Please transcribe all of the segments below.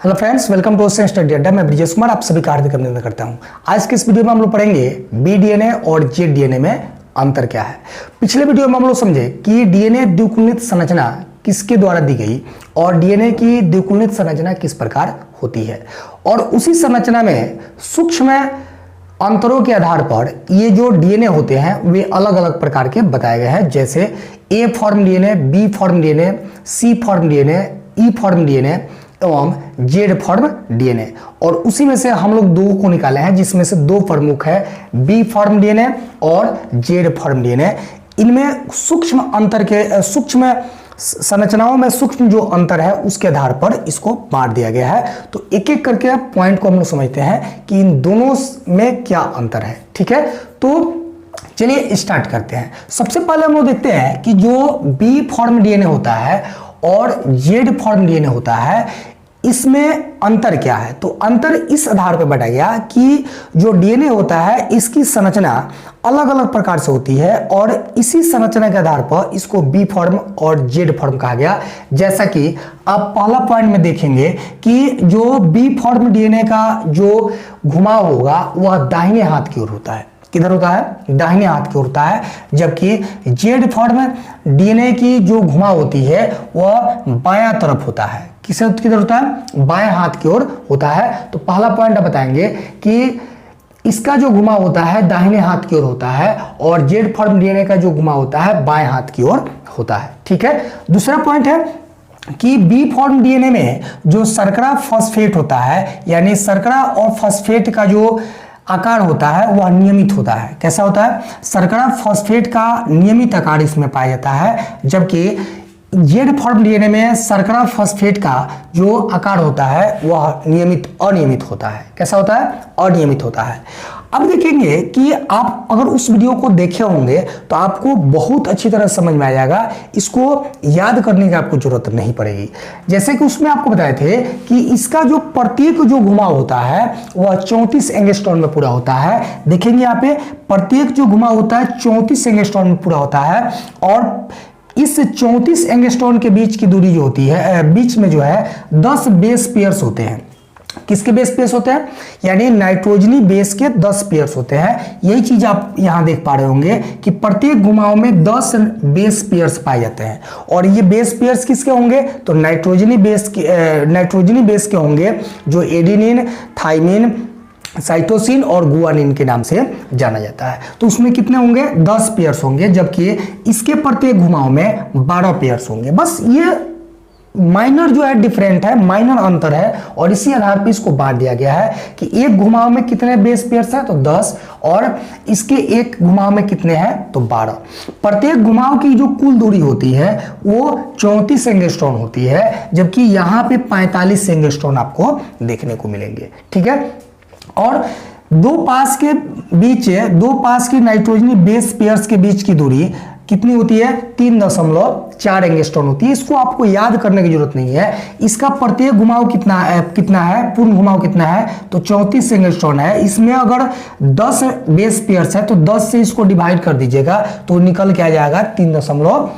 Hello friends, welcome to study Adda. मैं ब्रिजेश कुमार आप सभी का हार्दिक अभिनंदन करता हूं। आज के इस वीडियो में हम लोग पढ़ेंगे बी डीएनए और जेड डीएनए में अंतर क्या है। पिछले वीडियो में हम लोग समझे कि डीएनए द्विकुलनित संरचना किसके द्वारा दी गई और डीएनए की द्विकुलनित संरचना किस प्रकार होती है, और उसी संरचना में सूक्ष्म अंतरों के आधार पर ये जो डीएनए होते हैं वे अलग अलग प्रकार के बताए गए हैं, जैसे A form DNA, B form DNA, C form DNA, E form DNA एवं जेड फॉर्म डीएनए। और उसी में से हम लोग दो को निकाले हैं, जिसमें से दो प्रमुख है, बी फॉर्म डीएनए और जेड फॉर्म डीएनए। इनमें सूक्ष्म अंतर के सूक्ष्म संरचनाओं में सूक्ष्म जो अंतर है उसके आधार पर इसको बांट दिया गया है। तो एक एक करके पॉइंट को हम लोग समझते हैं कि इन दोनों में क्या अंतर है। ठीक है, तो चलिए स्टार्ट करते हैं। सबसे पहले हम लोग देखते हैं कि जो बी फॉर्म डीएनए होता है और जेड फॉर्म डीएनए होता है, इसमें अंतर क्या है। तो अंतर इस आधार पर बढ़ा गया कि जो डीएनए होता है इसकी संरचना अलग अलग प्रकार से होती है और इसी संरचना के आधार पर इसको बी फॉर्म और जेड फॉर्म कहा गया। जैसा कि आप पहला पॉइंट में देखेंगे कि जो बी फॉर्म डीएनए का जो घुमाव होगा वह दाहिने हाथ की ओर होता है। किधर होता है? दाहिने हाथ की ओर होता है। जबकि जेड फॉर्म डीएनए की जो घुमाव होती है वह बायां तरफ होता है। किधर होता है? बाएं हाथ की ओर होता है। तो पहला पॉइंट आप बताएंगे कि इसका जो घुमाव होता है दाहिने हाथ की ओर होता है और जेड फॉर्म डीएनए का जो घुमाव होता है बाएं हाथ की ओर होता है। ठीक है, दूसरा पॉइंट है कि बी फॉर्म डीएनए में जो शर्करा फॉस्फेट होता है, यानी शर्करा और फॉस्फेट का जो आकार होता है वह नियमित होता है। कैसा होता है? शर्करा फॉस्फेट का नियमित आकार इसमें पाया जाता है। जबकि जेड फॉर्म डीएनए में शर्करा फॉस्फेट का जो आकार होता है वह अनियमित होता है। कैसा होता है? अनियमित होता है। अब देखेंगे कि आप अगर उस वीडियो को देखे होंगे तो आपको बहुत अच्छी तरह समझ में आ जाएगा, इसको याद करने की आपको जरूरत नहीं पड़ेगी। जैसे कि उसमें आपको बताए थे कि इसका जो प्रत्येक जो घुमाव होता है वह 34 एंगस्ट्रॉन में पूरा होता है। देखेंगे यहाँ पे प्रत्येक जो घुमाव होता है 34 एंगस्ट्रॉन में पूरा होता है और इस 34 एंगस्ट्रॉन के बीच की दूरी जो होती है, बीच में जो है 10 बेस पेयर्स होते हैं। किसके बेस पेयर्स होते हैं? यानी नाइट्रोजनी बेस के 10 पेयर्स होते हैं। यही चीज आप यहां देख पा रहे होंगे कि प्रत्येक घुमाव में 10 बेस पेयर्स पाए जाते हैं। और ये बेस पेयर्स किसके होंगे? तो नाइट्रोजनी बेस के होंगे, जो एडेनिन, थाइमिन, साइटोसिन और गुआनिन के नाम से जाना जाता है। तो उसमें कितने होंगे? 10 पेयर्स होंगे, जबकि इसके प्रत्येक घुमाव में 12 पेयर्स होंगे। बस ये माइनर जो है डिफरेंट है, माइनर अंतर है, और इसी आधार पर इसको बांट दिया गया है कि एक घुमाव में कितने बेस पेयर्स हैं तो 10, और इसके एक घुमाव में कितने हैं तो 12। प्रत्येक घुमाव की जो कुल दूरी होती है वो 34 एंगस्ट्रॉन होती है, जबकि यहाँ पे 45 एंगस्ट्रॉन आपको देखने को मिलेंगे। ठीक है, और दो पास की नाइट्रोजनी बेस पेयर्स के बीच की दूरी कितनी होती है? 3.4 एंगस्ट्रॉन होती है। इसको आपको याद करने की जरूरत नहीं है। इसका प्रत्येक घुमाव कितना है पूर्ण घुमाव कितना है तो 34 एंगस्ट्रॉन है। इसमें अगर 10 बेस पेयर्स है तो 10 से इसको डिवाइड कर दीजिएगा तो निकल के आ जाएगा 3.4।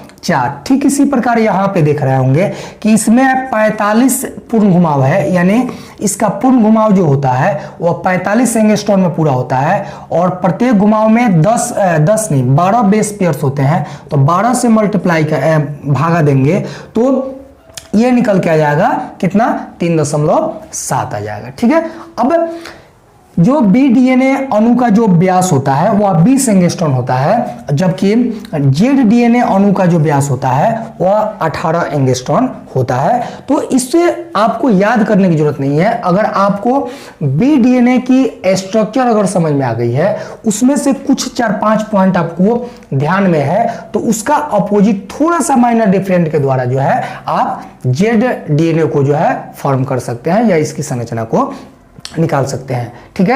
ठीक इसी प्रकार यहाँ पे देख रहे होंगे कि इसमें 45 पूर्ण घुमाव है, यानी इसका पूर्ण घुमाव जो होता है वह 45 एंगस्ट्रॉन में पूरा होता है और प्रत्येक घुमाव में 12 बेस पेयर्स होते हैं। तो 12 से भागा देंगे तो ये निकल के आ जाएगा कितना? 3.7 आ जाएगा। ठीक है, अब जो बी डीएनए अणु का जो व्यास होता है वह 20 एंगस्ट्रॉन होता है, जबकि जेड डीएनए अणु का जो व्यास होता है वह 18 एंगस्ट्रॉन होता है। तो इससे आपको याद करने की जरूरत नहीं है। अगर आपको बी डीएनए की स्ट्रक्चर अगर समझ में आ गई है, उसमें से कुछ 4-5 पॉइंट आपको ध्यान में है, तो उसका अपोजिट थोड़ा सा माइनर डिफरेंट के द्वारा जो है आप जेड डीएनए को जो है फॉर्म कर सकते हैं या इसकी संरचना को निकाल सकते हैं। ठीक है।